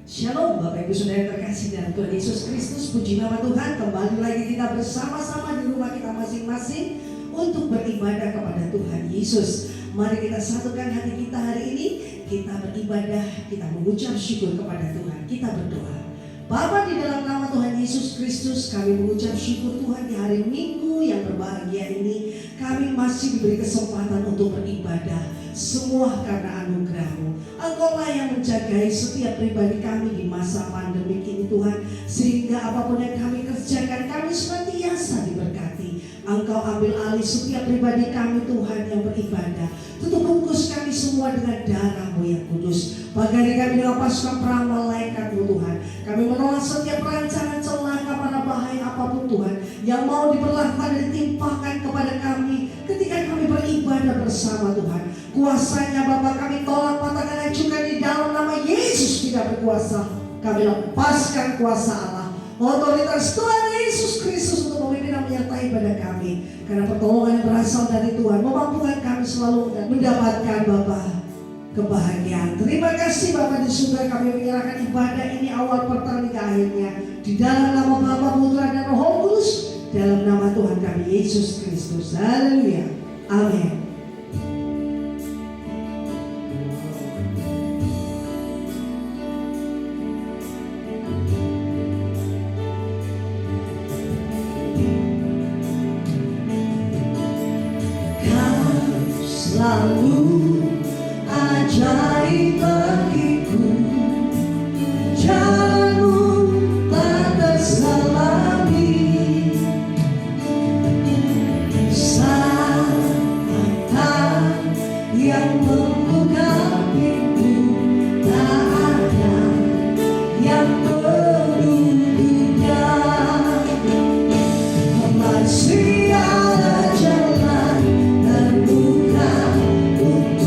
Shalom Bapak Ibu Saudara yang terkasih dalam Tuhan Yesus Kristus. Puji nama Tuhan, kembali lagi kita bersama-sama di rumah kita masing-masing untuk beribadah kepada Tuhan Yesus. Mari kita satukan hati kita hari ini. Kita beribadah, kita mengucap syukur kepada Tuhan. Kita berdoa. Bapa, di dalam nama Tuhan Yesus Kristus, kami mengucap syukur Tuhan di hari Minggu yang berbahagia ini. Kami masih diberi kesempatan untuk beribadah. Semua karena anugerah-Mu. Engkau-lah yang menjagai setiap pribadi kami di masa pandemi ini Tuhan. Sehingga apapun yang kami kerjakan, kami senantiasa diberkati. Engkau ambil alih setiap pribadi kami Tuhan yang beribadah. Tutup bungkus kami semua dengan darah-Mu yang kudus. Bagari kami dengan pasukan perang malaikat-Mu Tuhan. Kami menolak setiap rancangan celaka pada bahaya apapun Tuhan yang mau diberlakukan dan ditimpakan kepada kami ketika kami beribadah bersama Tuhan. Kuasanya Bapa kami tolak, patahkan, hancurkan di dalam nama Yesus. Tidak berkuasa, kami lepaskan kuasa Allah, otoritas Tuhan Yesus Kristus untuk memimpin dan menyertai pada kami. Karena pertolongan yang berasal dari Tuhan memampukan kami selalu mendapatkan Bapa kebahagiaan. Terima kasih Bapa di surga, kami menyerahkan ibadah ini awal pertandingan akhirnya di dalam nama Bapa, Putra dan Roh Kudus, dalam nama Tuhan kami Yesus Kristus. Haleluya. Amin. Selalu ajaib bagiku, jalanmu tak terselami. Saat yang membuka pintu, tak ada yang mendudunya. Masih ada jalan terbuka untuk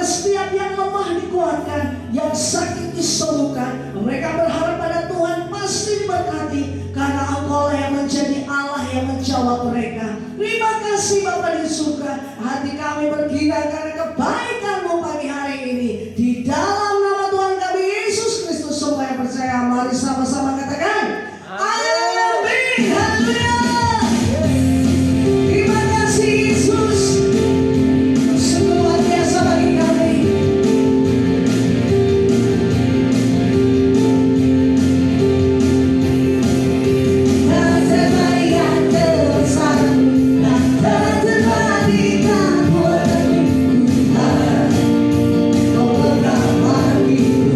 setiap yang lemah dikuatkan, yang sakit disembuhkan. Mereka berharap pada Tuhan pasti diberkati, karena Engkau yang menjadi Allah yang menjawab mereka. Terima kasih Bapa di surga. Hati kami bergirang karena kebaikan-Mu pagi hari ini. Di dalam nama Tuhan kami Yesus Kristus, semua yang percaya, mari sama-sama katakan amin. Haleluya. Terima kasih Yesus. Sungguh luar biasa bagi kami. Tak terbayang kebesaran-Mu, tak terbandingkan kuasa-Mu, Tuhan. Kau bernama itu.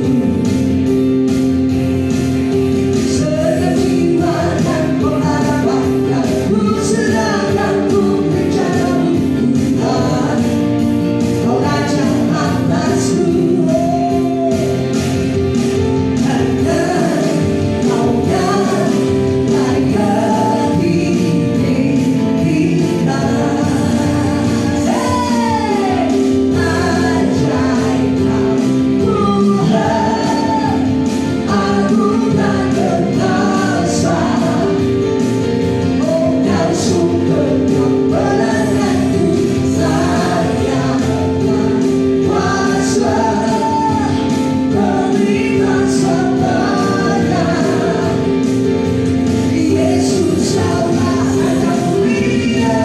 Setiap jiwa dan pengharapan yang ku serahkan untuk rencana-Mu, Tuhan. Kau raja atasku. Hanya Kau yang layak ditinggikan. Ajaib Tuhan, agung dan perkasa. Oh, Kau sumber kebenaranku, sayang dan kuasa. Berikan semuanya. Yesus, Kaulah Raja mulia.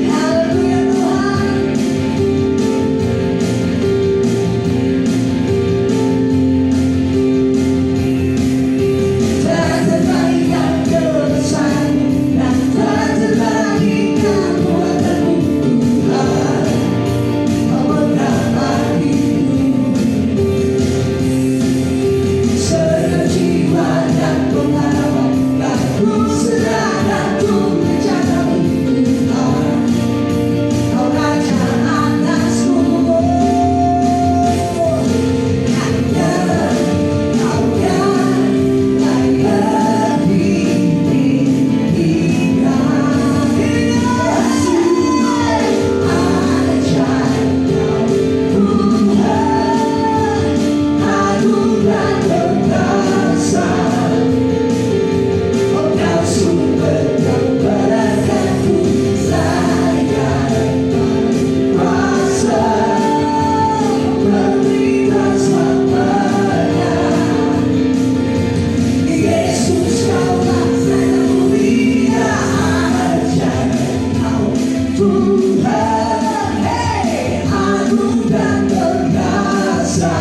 Haleluya Tuhan. Tak terbayang kebesaran-Mu, dan tak terbandingkan kuasa-Mu, Tuhan. Kau bernama itu. Setiap jiwa dan pengharapan yang ku serahkan untuk rencana-Mu, Tuhan. Kau raja atasku. Hanya Kau yang layak ditinggikan. Ajaib Tuhan, agung dan perkasa. Oh, Kau sumber kebenaranku, sayang dan kuasa. Berikan semuanya. Yesus, Kaulah Raja mulia. Ajaib Tuhan, agung dan perkasa.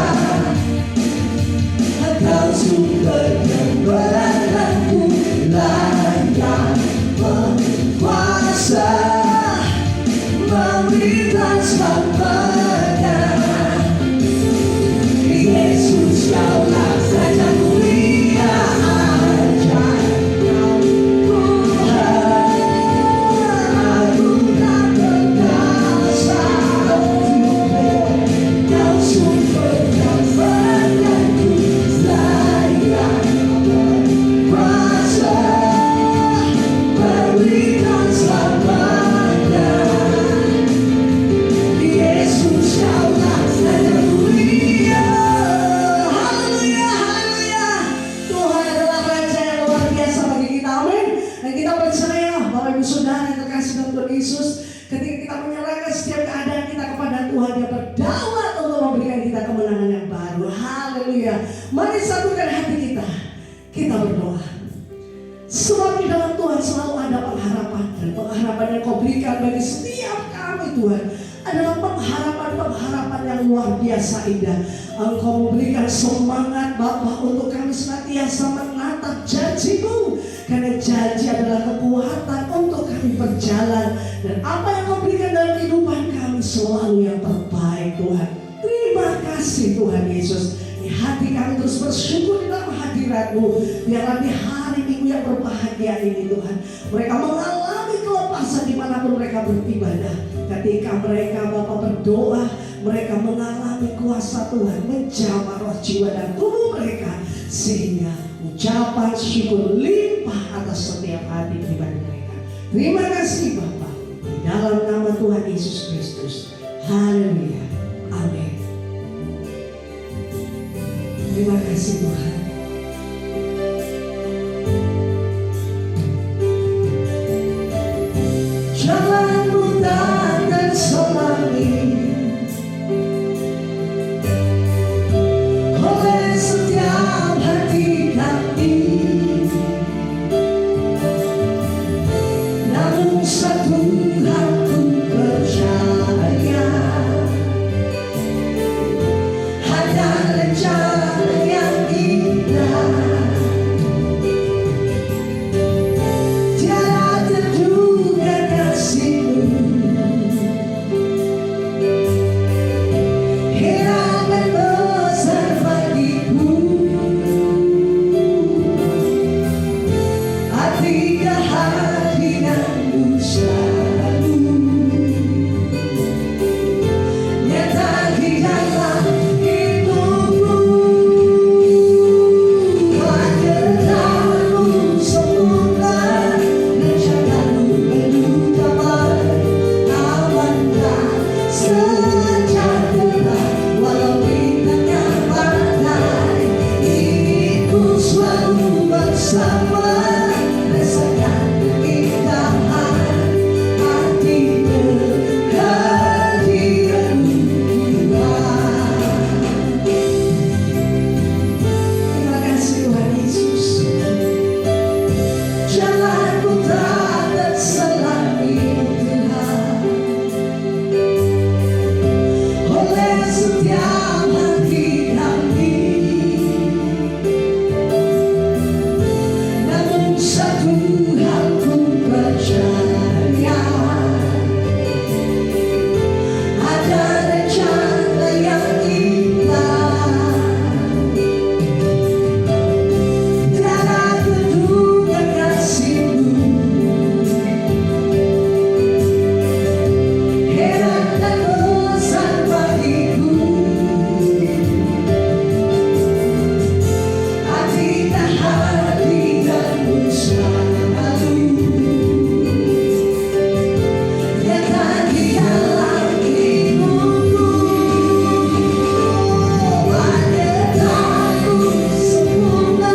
Kau sumber kebenaranku, layak berkuasa. Berikan semuanya. Yesus, Kaulah Raja mulia. Ajaib Tuhan, agung dan perkasa. Kau sumber kebenaranku, layak berkuasa. Berikan semuanya. Yesus, Kaulah Raja mulia. Haleluya, haleluya. Tuhan adalah Raja yang luar biasa bagi kita, amin. Dan kita percaya, Bapak Ibu Saudara yang terkasih dalam Tuhan Yesus, ketika kita menyerahkan setiap keadaan kita kepada Tuhan, Dia berdaulat untuk memberikan kita kemenangan yang baru. Haleluya. Mari satukan hati kita. Kita berdoa. Sebab di dalam Tuhan selalu ada pengharapan, dan pengharapan yang Kau berikan bagi setiap kami Tuhan adalah pengharapan yang luar biasa indah. Engkau memberikan semangat Bapa untuk kami senantiasa menatap janji-Mu, karena janji adalah kekuatan untuk kami berjalan, dan apa yang Kau berikan dalam kehidupan kami selalu yang terbaik Tuhan. Terima kasih Tuhan Yesus. Di hati kami terus bersyukur di dalam hadirat-Mu. Biarlah di hari Minggu yang berbahagia ini Tuhan, mereka mengalami kelepasan dimanapun mereka beribadah. Ketika mereka Bapa berdoa, mereka mengalami kuasa Tuhan menjamah roh, jiwa dan tubuh mereka, sehingga ucapan syukur limpah atas setiap hati pribadi mereka. Terima kasih Bapa. Di dalam dalam nama Tuhan Yesus Kristus. Haleluya. Amin. Terima kasih Tuhan. Jalanmu tak terselangi oleh setiap hati kami, namun satu hal ku percaya, ada rencana yang indah. Tiada terduga kasih-Mu, heran dan besar bagiku. Arti kehadiran-Mu selalu nyata di dalam hidupku. Wajah-Mu sempurna, rencana-Mu penuh damai, amanah sejahtera walau di tengah badai. Ingin ku selalu bersama, rasakan keindahan arti kehadiran-Mu Tuhan. Terima kasih Tuhan Yesus. Jalanku tak terselangi Tuhan oleh setiap hati kami, namun satu hal ku percaya, ada rencana yang indah. Tiada terduga kasih-Mu, heran dan besar bagiku. Arti kehadiran-Mu selalu nyata di dalam hidupku. Wajah-Mu sempurna,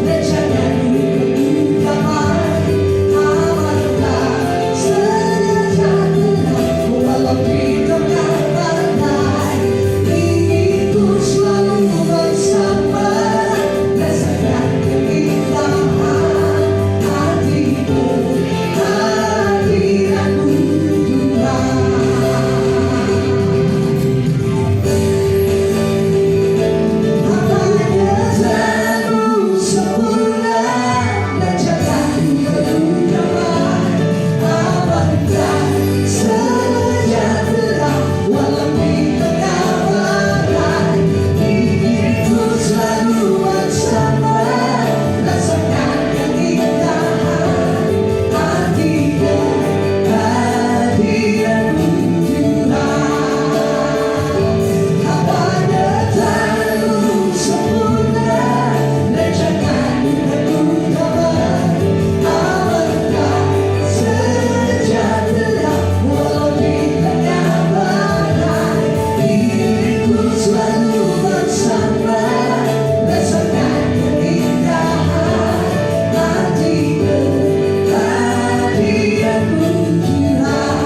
rencana-Mu penuh damai, amanah sejahtera walau di tengah badai. Ingin ku selalu bersama, rasakan keindahan arti kehadiran-Mu Tuhan. Wajah-Mu sempurna, rencana-Mu penuh damai, amanah sejahtera walau di tengah badai. Ingin ku selalu bersama, rasakan keindahan arti kehadiran-Mu Tuhan. Wajah-Mu sempurna, rencana-Mu penuh damai, amanah sejahtera walau di tengah badai. Ingin ku selalu bersama, rasakan keindahan arti kehadiran-Mu Tuhan.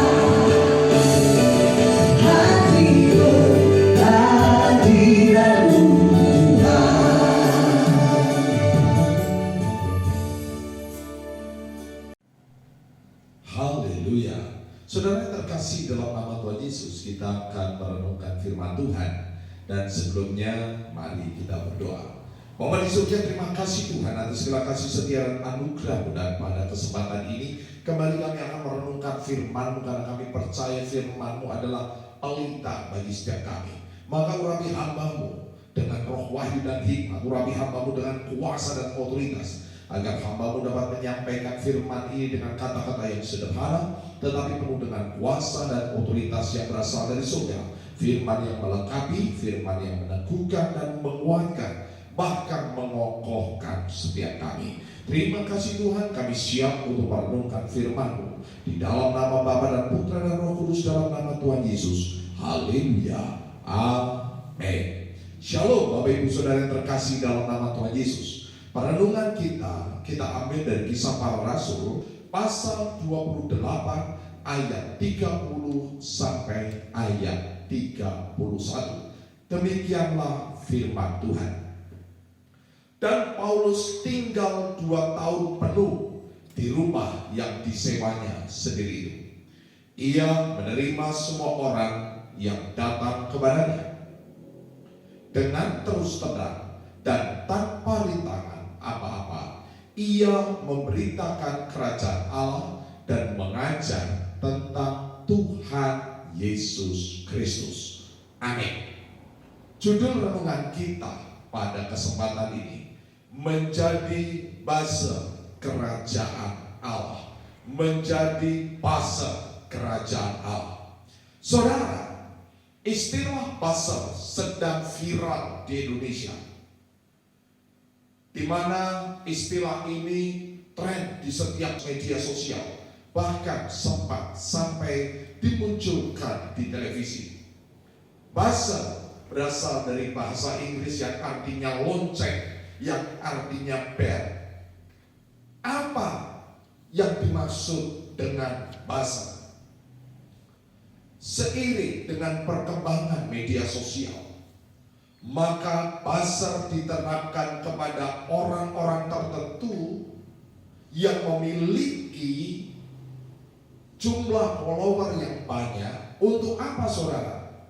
Arti kehadiran-Mu Tuhan. Haleluya. Saudara yang terkasih dalam nama Tuhan Yesus, kita akan merenungkan firman Tuhan. Dan sebelumnya mari kita berdoa. Bapa di surga, terima kasih Tuhan atas segala kasih setia dan anugerah-Mu. Dan pada kesempatan ini kembali kami akan merenungkan firman-Mu, karena kami percaya firman-Mu adalah pelita bagi setiap kami. Maka urapi hamba-Mu dengan roh wahyu dan hikmat, urapi hamba-Mu dengan kuasa dan otoritas, agar hamba-Mu dapat menyampaikan firman ini dengan kata-kata yang sederhana, tetapi penuh dengan kuasa dan otoritas yang berasal dari surga. Firman yang melengkapi, firman yang meneguhkan dan menguatkan, bahkan mengokohkan setiap kami. Terima kasih Tuhan, kami siap untuk merenungkan firman-Mu. Di dalam nama Bapa dan Putra Kudus dalam nama Tuhan Yesus. Haleluya. Amin. Shalom Bapak Ibu Saudara yang terkasih dalam nama Tuhan Yesus. Perenungan kita ambil dari Kisah Para Rasul pasal 28 ayat 30 sampai ayat 31. Demikianlah firman Tuhan. Dan Paulus tinggal 2 tahun penuh di rumah yang disewanya sendiri itu. Ia menerima semua orang yang datang kepadanya dengan terus terang dan tanpa rintangan apa-apa. Ia memberitakan kerajaan Allah dan mengajar tentang Tuhan Yesus Kristus. Amin. Judul renungan kita pada kesempatan ini menjadi buzzer kerajaan Allah. Menjadi buzzer kerajaan Allah. Saudara, istilah buzzer sedang viral di Indonesia, di mana istilah ini tren di setiap media sosial, bahkan sempat sampai dimunculkan di televisi. Buzzer berasal dari bahasa Inggris yang artinya lonceng, yang artinya bell. Apa yang dimaksud dengan buzzer? Seiring dengan perkembangan media sosial, maka buzzer diterapkan kepada orang-orang tertentu yang memiliki jumlah follower yang banyak. Untuk apa saudara?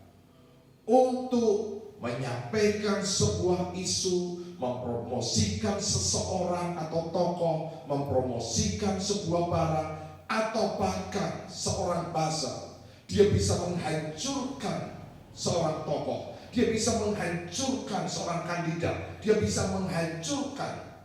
Untuk menyampaikan sebuah isu, mempromosikan seseorang atau tokoh, mempromosikan sebuah barang, atau bahkan seorang buzzer. Dia bisa menghancurkan seorang tokoh, dia bisa menghancurkan seorang kandidat, dia bisa menghancurkan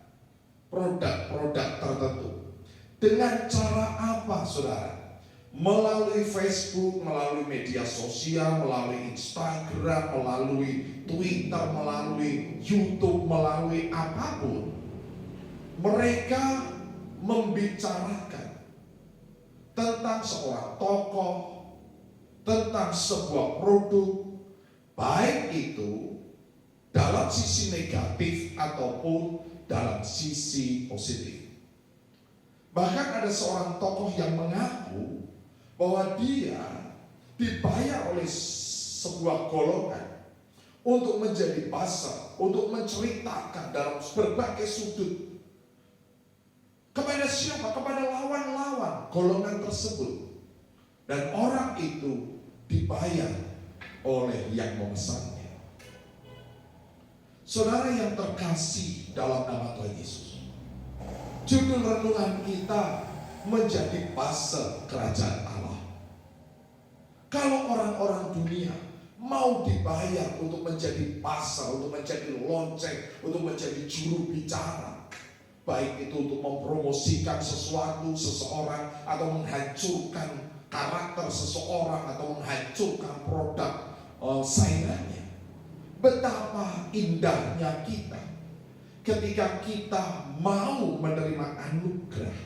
produk-produk tertentu. Dengan cara apa saudara? Melalui Facebook, melalui media sosial, melalui Instagram, melalui Twitter, melalui YouTube, melalui apapun. Mereka membicarakan tentang seorang tokoh, tentang sebuah produk, baik itu dalam sisi negatif ataupun dalam sisi positif. Bahkan ada seorang tokoh yang mengaku bahwa dia dibayar oleh sebuah golongan untuk menjadi buzzer, untuk menceritakan dalam berbagai sudut. Kepada siapa? Kepada lawan-lawan golongan tersebut. Dan orang itu dibayar oleh yang memesannya. Saudara yang terkasih dalam nama Tuhan Yesus, judul renungan kita menjadi buzzer kerajaan Allah. Kalau orang-orang dunia mau dibayar untuk menjadi buzzer, untuk menjadi lonceng, untuk menjadi juru bicara, baik itu untuk mempromosikan sesuatu, seseorang, atau menghancurkan karakter seseorang, atau menghancurkan produk saingannya. Betapa indahnya kita ketika kita mau menerima anugerah,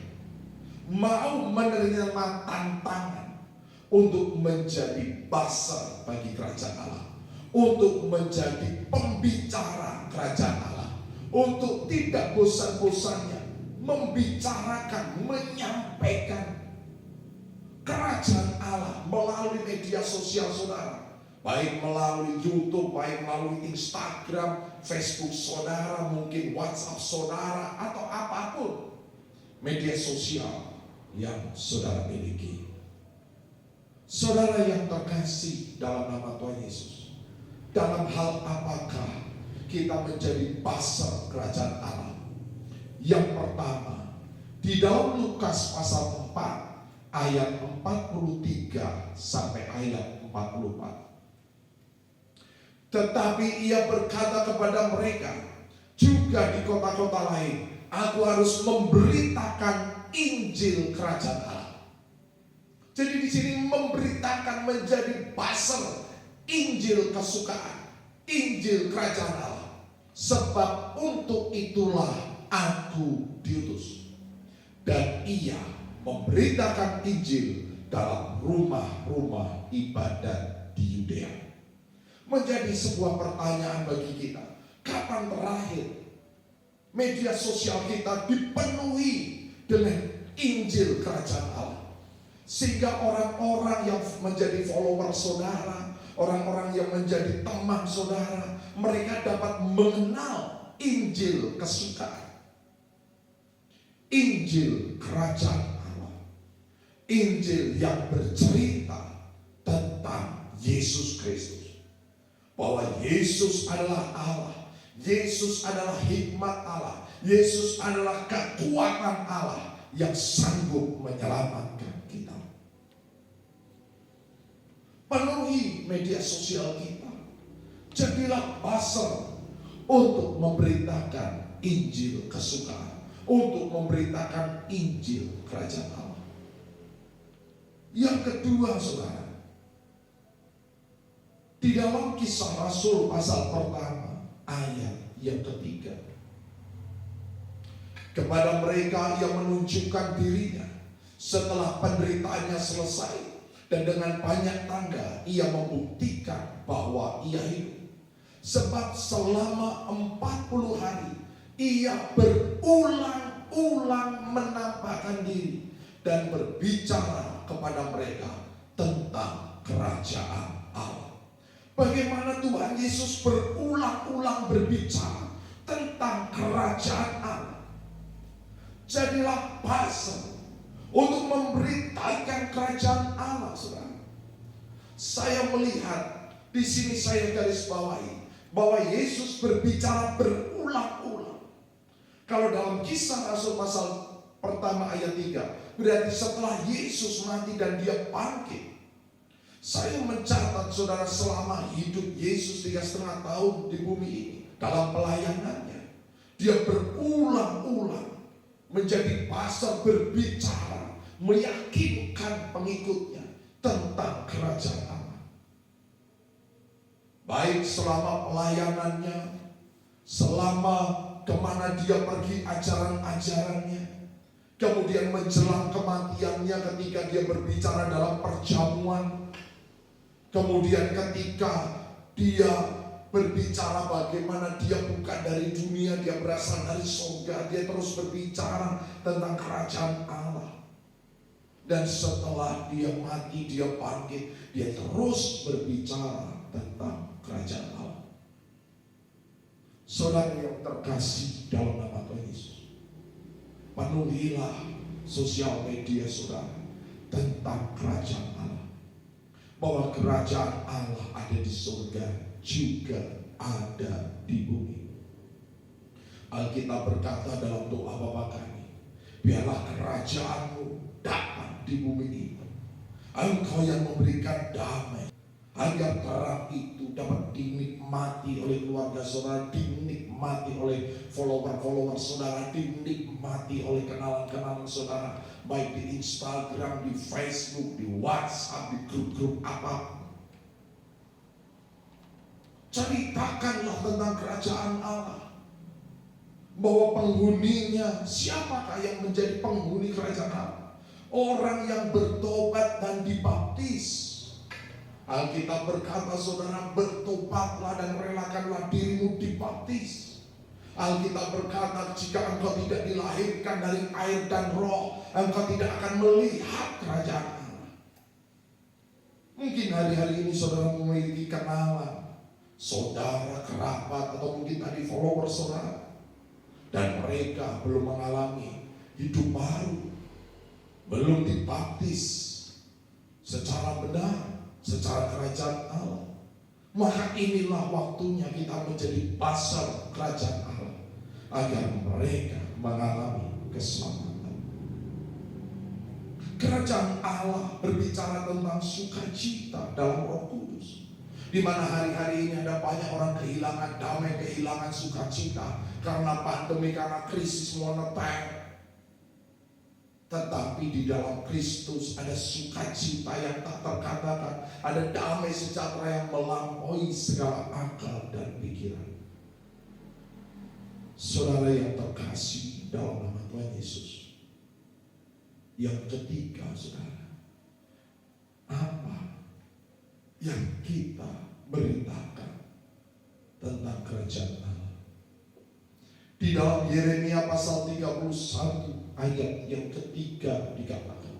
mau menerima tantangan untuk menjadi buzzer bagi kerajaan Allah, untuk menjadi pembicara kerajaan Allah, untuk tidak bosan-bosannya membicarakan, menyampaikan kerajaan Allah melalui media sosial saudara, baik melalui YouTube, baik melalui Instagram, Facebook saudara, mungkin WhatsApp saudara, atau apapun media sosial yang saudara miliki. Saudara yang terkasih dalam nama Tuhan Yesus, dalam hal apakah kita menjadi buzzer kerajaan Allah? Yang pertama, di dalam Lukas pasal 4 ayat 43 sampai ayat 44. Tetapi ia berkata kepada mereka, juga di kota-kota lain, aku harus memberitakan Injil kerajaan Allah. Jadi di sini memberitakan, menjadi buzzer Injil kesukaan, Injil kerajaan Allah. Sebab untuk itulah aku diutus. Dan ia memberitakan Injil dalam rumah-rumah ibadat di Yudea. Menjadi sebuah pertanyaan bagi kita, kapan terakhir media sosial kita dipenuhi dengan Injil Kerajaan Allah, sehingga orang-orang yang menjadi follower saudara, orang-orang yang menjadi teman saudara, mereka dapat mengenal Injil kesukaan, Injil Kerajaan Allah, Injil yang bercerita tentang Yesus Kristus, bahwa Yesus adalah Allah, Yesus adalah hikmat Allah, Yesus adalah kekuatan Allah yang sanggup menyelamatkan kita. Penuhi media sosial kita, jadilah buzzer untuk memberitakan Injil kesukaan, untuk memberitakan Injil Kerajaan Allah. Yang kedua, saudara, di dalam Kisah Rasul pasal pertama ayat yang ketiga, kepada mereka yang menunjukkan dirinya setelah penderitaannya selesai, dan dengan banyak tanda ia membuktikan bahwa ia hidup. Sebab selama 40 hari ia berulang-ulang menampakkan diri dan berbicara kepada mereka tentang kerajaan Allah. Bagaimana Tuhan Yesus berulang-ulang berbicara tentang kerajaan Allah. Jadilah buzzer untuk memberitakan kerajaan Allah, saudara. Saya melihat di sini, saya garis bawahi bahwa Yesus berbicara berulang-ulang. Kalau dalam Kisah Rasul pasal pertama ayat 3, berarti setelah Yesus mati dan dia bangkit. Saya mencatat, saudara, selama hidup Yesus 3,5 tahun di bumi ini, dalam pelayanannya, dia berulang-ulang menjadi pasal berbicara, meyakinkan pengikutnya tentang kerajaan Allah. Baik selama pelayanannya, selama kemana dia pergi ajaran-ajarannya, kemudian menjelang kematiannya ketika dia berbicara dalam perjamuan, kemudian ketika dia berbicara bagaimana dia bukan dari dunia, dia berasal dari surga, dia terus berbicara tentang kerajaan Allah. Dan setelah dia mati, dia bangkit, dia terus berbicara tentang kerajaan Allah. Saudara yang terkasih dalam nama Tuhan Yesus, penuhilah sosial media saudara tentang kerajaan Allah, bahwa kerajaan Allah ada di surga, juga ada di bumi. Alkitab berkata dalam doa Bapa kami, biarlah kerajaanmu datang di bumi ini. Engkau yang memberikan damai, agar terang itu dapat dinikmati oleh keluarga saudara, dinikmati oleh follower-follower saudara, dinikmati oleh kenalan-kenalan saudara, baik di Instagram, di Facebook, di WhatsApp, di grup-grup apapun. Ceritakanlah tentang kerajaan Allah, bahwa penghuninya, siapakah yang menjadi penghuni kerajaan Allah? Orang yang bertobat dan dibaptis. Alkitab berkata, saudara, bertobatlah dan relakanlah dirimu dibaptis. Alkitab berkata, jika engkau tidak dilahirkan dari air dan roh, engkau tidak akan melihat kerajaan Allah. Mungkin hari-hari ini saudara memiliki kenalan, saudara, kerabat, atau mungkin tadi follower saudara, dan mereka belum mengalami hidup baru, belum dibaptis secara benar, secara kerajaan Allah. Maka inilah waktunya kita menjadi pasar kerajaan Allah, agar mereka mengalami keselamatan. Kerajaan Allah berbicara tentang sukacita dalam Roh Kudus, di mana hari-hari ini ada banyak orang kehilangan damai, kehilangan sukacita karena pandemi, karena krisis moneter. Tetapi di dalam Kristus ada sukacita yang tak terkatakan, ada damai sejahtera yang melampaui segala akal dan pikiran. Saudara yang terkasih dalam nama Tuhan Yesus, yang ketiga, saudara, yang kita beritakan tentang kerajaan Allah. Di dalam Yeremia pasal 31 ayat yang ketiga dikatakan,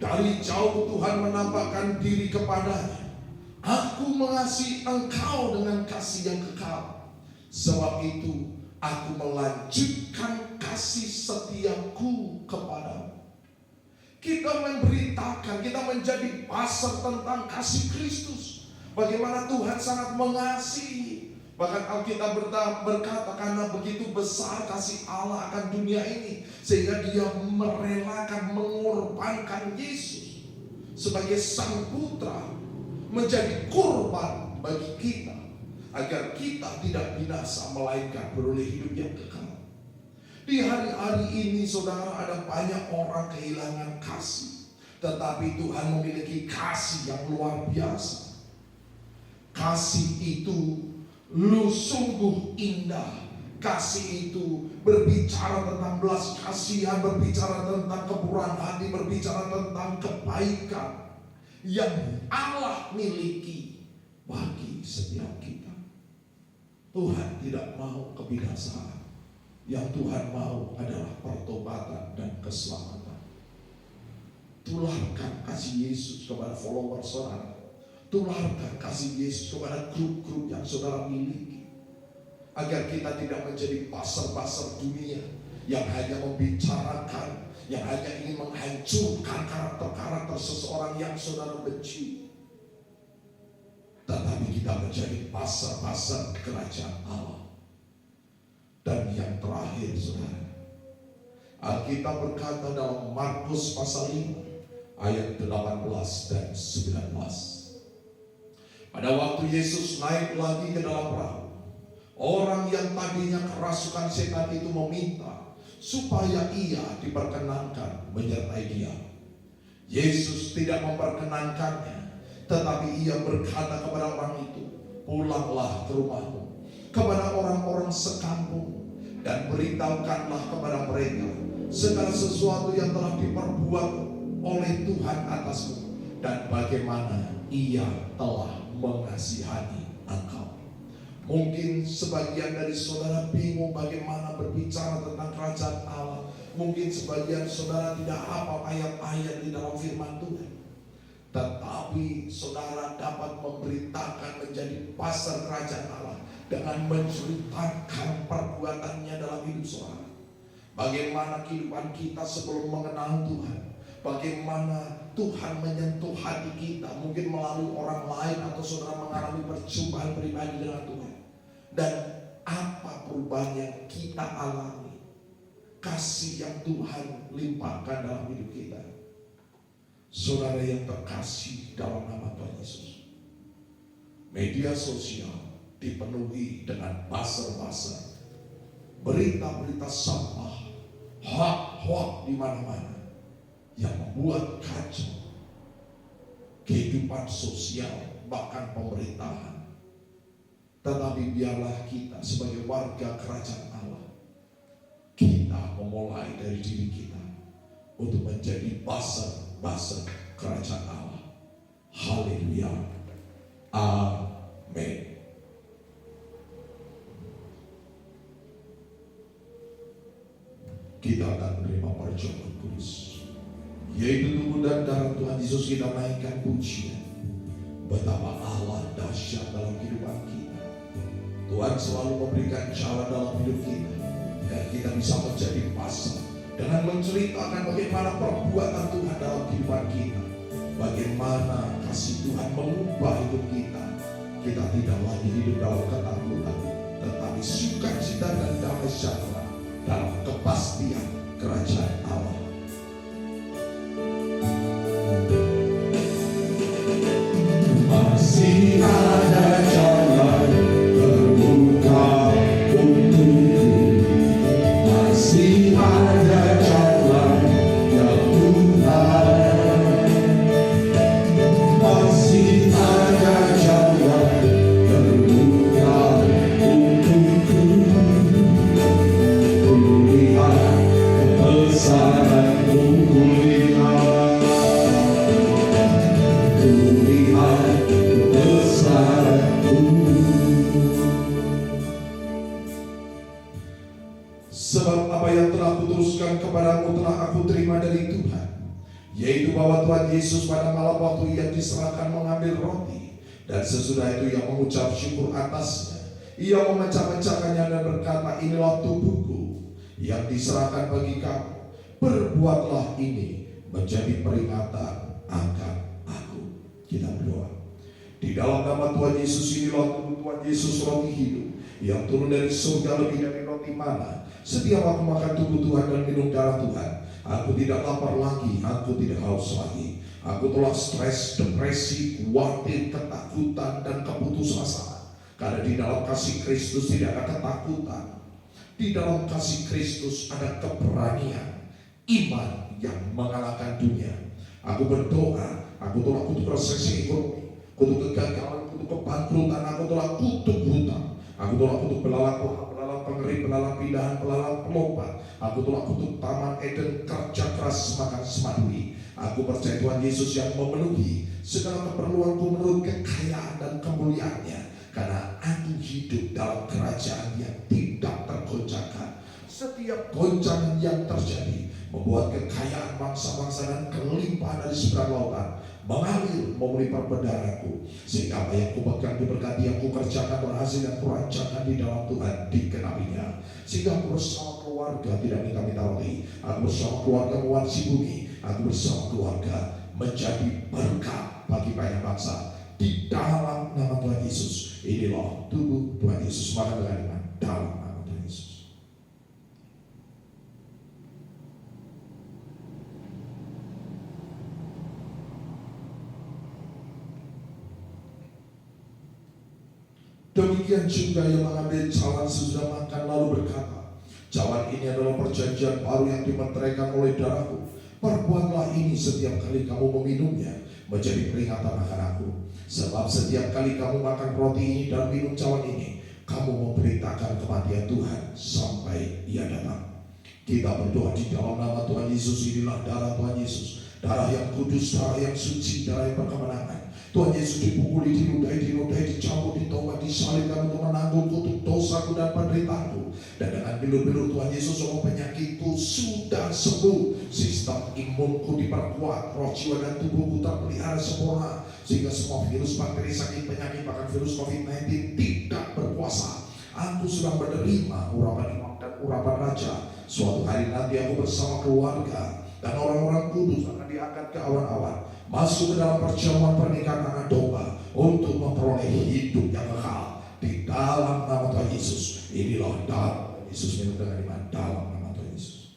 dari jauh Tuhan menampakkan diri kepadanya. Aku mengasihi engkau dengan kasih yang kekal. Sebab itu aku melanjutkan kasih setiaku kepadamu. Kita memberitakan, kita menjadi pasar tentang kasih Kristus. Bagaimana Tuhan sangat mengasihi. Bahkan Alkitab berkata, karena begitu besar kasih Allah akan dunia ini, sehingga Dia merelakan, mengorbankan Yesus sebagai Sang Putra, menjadi korban bagi kita, agar kita tidak binasa, melainkan beroleh hidup yang kekal. Di hari-hari ini, saudara, ada banyak orang kehilangan kasih, tetapi Tuhan memiliki kasih yang luar biasa. Kasih itu sungguh indah. Kasih itu berbicara tentang belas kasihan, berbicara tentang kemurahan hati, berbicara tentang kebaikan yang Allah miliki bagi setiap kita. Tuhan tidak mau kebinasaan. Yang Tuhan mau adalah pertobatan dan keselamatan. Tularkan kasih Yesus kepada follower saudara. Tularkan kasih Yesus kepada grup-grup yang saudara miliki, agar kita tidak menjadi pasar-pasar dunia yang hanya membicarakan, yang hanya ingin menghancurkan karakter-karakter seseorang yang saudara benci. Tetapi kita menjadi pasar-pasar kerajaan Allah. Dan yang terakhir, saudara, Alkitab berkata dalam Markus pasal 5 ayat 18 dan 19. Pada waktu Yesus naik lagi ke dalam perahu, orang yang tadinya kerasukan setan itu meminta supaya ia diperkenankan menyertai dia. Yesus tidak memperkenankannya, tetapi ia berkata kepada orang itu, pulanglah ke rumahmu, kepada orang-orang sekampung, dan beritahukanlah kepada mereka segala sesuatu yang telah diperbuat oleh Tuhan atasmu, dan bagaimana ia telah mengasihani engkau. Mungkin sebagian dari saudara bingung bagaimana berbicara tentang kerajaan Allah. Mungkin sebagian saudara tidak hafal ayat-ayat di dalam firman Tuhan. Tetapi saudara dapat memberitakan menjadi pasar kerajaan Allah dengan menceritakan perbuatannya dalam hidup saudara. Bagaimana kehidupan kita sebelum mengenal Tuhan, bagaimana Tuhan menyentuh hati kita, mungkin melalui orang lain atau saudara mengalami perjumpaan pribadi dengan Tuhan, dan apa perubahan yang kita alami, kasih yang Tuhan limpahkan dalam hidup kita. Saudara yang terkasih dalam nama Tuhan Yesus, media sosial dipenuhi dengan buzzer-buzzer, berita-berita sampah, hoak-hoak di mana-mana yang membuat kacau kehidupan sosial, bahkan pemerintahan. Tetapi biarlah kita sebagai warga kerajaan Allah, kita memulai dari diri kita untuk menjadi buzzer kerajaan Allah. Haleluya. Amin. Kita akan menerima perjamuan kudus, yaitu tubuh dan darah Tuhan Yesus. Kita naikkan pujian betapa Allah dahsyat dalam kehidupan kita. Tuhan selalu memberikan jalan dalam hidup kita, dan kita bisa menjadi pasar dengan menceritakan bagaimana perbuatan Tuhan dalam kehidupan kita, bagaimana kasih Tuhan mengubah hidup kita. Kita tidak lagi hidup dalam ketakutan, tetapi sukacita dan damai sejahtera dalam kepastian kerajaan Allah. Masih ada jalan terbuka untukku, masih ada jalan yang Tuhan, masih ada jalan terbuka untukku. Ku lihat kebesaran yaitu bahwa Tuhan Yesus pada malam waktu ia diserahkan mengambil roti, dan sesudah itu ia mengucap syukur atasnya. Ia memecah-mecahkannya dan berkata, inilah tubuhku yang diserahkan bagi kamu. Perbuatlah ini menjadi peringatan akan aku. Kita berdoa. Di dalam nama Tuhan Yesus, inilah tubuh Tuhan Yesus, roti hidup yang turun dari surga lebih dari roti mana. Setiap aku makan tubuh Tuhan dan minum darah Tuhan, aku tidak lapar lagi, aku tidak haus lagi. Aku telah stres, depresi, khawatir, ketakutan, dan keputusasaan. Karena di dalam kasih Kristus tidak ada ketakutan. Di dalam kasih Kristus ada keberanian, iman yang mengalahkan dunia. Aku berdoa, aku telah kutuk resesi ekonomi, kutuk kegagalan, kutuk kebangkrutan, aku telah kutuk hutang, aku telah kutuk belalang pengeri, belalang pindahan, belalang pelompat, aku telah kutuk taman Eden, kerja keras makan semadui. Aku percaya Tuhan Yesus yang memenuhi segala keperluanku menurut kekayaan dan kemuliaannya. Karena aku hidup dalam kerajaan yang tidak tergoncangkan. Setiap goncangan yang terjadi membuat kekayaan bangsa-bangsa dan kelimpahan dari seberang lautan mengalir memenuhi perbendaharanku, sehingga apa yang kupegang diberkati, yang kukerjakan berhasil, yang kurancakan di dalam Tuhan dikenapinya. Sehingga aku bersama keluarga tidak minta-minta roti, aku bersama keluarga mewarisi bumi, aku bersama keluarga menjadi berkat bagi banyak bangsa. Di dalam nama Tuhan Yesus, inilah tubuh Tuhan Yesus. Maka dengan iman dalam nama Tuhan Yesus. Demikian juga yang mengambil cawan sesudah makan lalu berkata, cawan ini adalah perjanjian baru yang dimeteraikan oleh darahku. Perbuatlah ini setiap kali kamu meminumnya menjadi peringatan akan aku. Sebab setiap kali kamu makan roti ini dan minum cawan ini, kamu memberitakan kematian Tuhan sampai ia datang. Kita berdoa di dalam nama Tuhan Yesus. Inilah darah Tuhan Yesus, darah yang kudus, darah yang suci, darah yang berkemenangan. Tuhan Yesus dipukuli, dinodai, dicambuk, ditobat, disalibkan untuk menanggung kutuk dosaku dan penderitaanku. Dan dengan bilur-bilur Tuhan Yesus, semua penyakitku sudah sembuh. Sistem imunku diperkuat, roh, jiwa, dan tubuhku terpelihara sempurna, sehingga semua virus, bakteri, sakit, penyakit, bahkan virus COVID-19 tidak berkuasa. Aku sudah menerima urapan imam dan urapan raja. Suatu hari nanti aku bersama keluarga dan orang-orang kudus akan diangkat ke awan-awan, masuk ke dalam perjamuan pernikahan anak domba untuk memperoleh hidup yang kekal di dalam nama Tuhan Yesus. Inilah darah Yesus, minum dengan iman dalam nama Tuhan Yesus.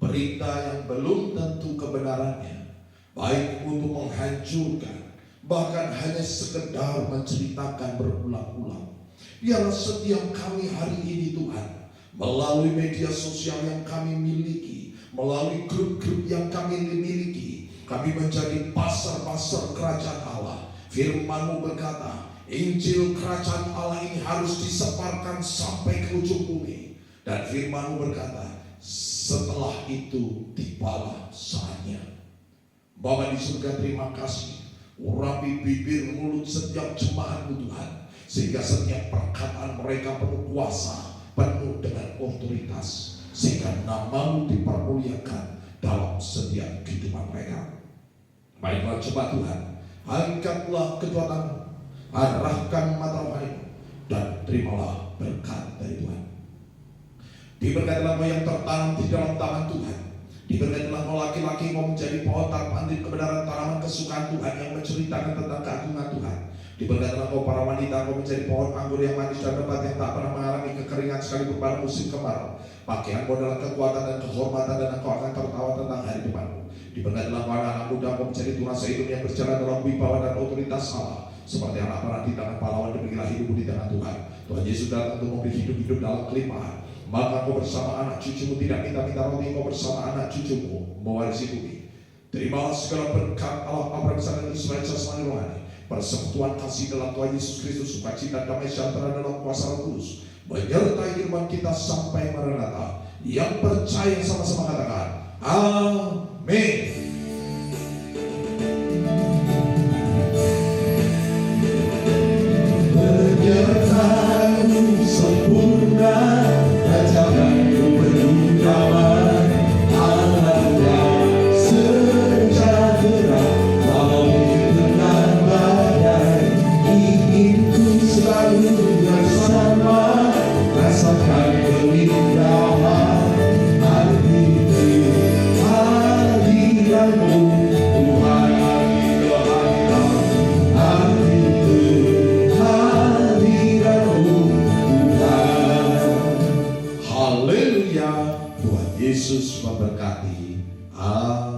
Berita yang belum tentu kebenarannya, baik untuk menghancurkan, bahkan hanya sekedar menceritakan berulang-ulang. Biarlah setiap kami hari ini Tuhan, melalui media sosial yang kami miliki, melalui grup-grup yang kami miliki, kami menjadi pasar-pasar kerajaan Allah. Firman-Mu berkata, Injil kerajaan Allah ini harus disebarkan sampai ke ujung bumi. Dan firman-Mu berkata, setelah itu tibalah saatnya. Bapa di surga, terima kasih Urapi bibir mulut setiap jemaat-Mu Tuhan, sehingga setiap perkataan mereka penuh kuasa, penuh dengan otoritas, sehingga nama-Mu dipermuliakan dalam setiap kehidupan mereka. Baiklah coba Tuhan, angkatlah kedua tangan, arahkan mata rohani, dan terimalah berkat dari Tuhan. Diberkatilah Kau yang tertanam di dalam tangan Tuhan. Diberkatilah Kau laki-laki Kau menjadi pohon terpandit kebenaran tanaman kesukaan Tuhan yang menceritakan tentang keagungan Tuhan. Diberkatilah Kau para wanita Kau menjadi pohon anggur yang manis dan lebat yang tak pernah mengalami kekeringan sekalipun pada musim kemarau. Pakaian Kau adalah kekuatan dan kehormatan, dan Engkau akan tertawa tentang hari depanmu. Diberkatilah Kau anak-anak muda Kau menjadi tunas hidup yang berjalan dalam wibawa dan otoritas Allah. Seperti anak panah di tangan pahlawan, demikianlah hidupmu di tangan Tuhan. Tuhan Yesus datang untuk memberi hidup-hidup dalam kelimpahan. Maka Kau bersama anak cucumu tidak minta-minta roti, Kau bersama anak cucumu mewarisi bumi. Terimalah segala berkat Allah Bapa dan Israel jasmani rohani, persekutuan kasih dalam Tuhan Yesus Kristus, sukacita damai sejahtera dalam kuasa Roh Kudus menyertai kehidupan kita sampai Maranatha. Yang percaya sama-sama katakan amin. Penyertaan-Mu sempurna, rancangan-Mu penuh damai, amanah sejahtera melalui tengah badai. Ingin ku selalu bersama, rasakan keindahan hadirat-Mu Tuhan, Haleluya. Tuhan Yesus memberkati. Amin.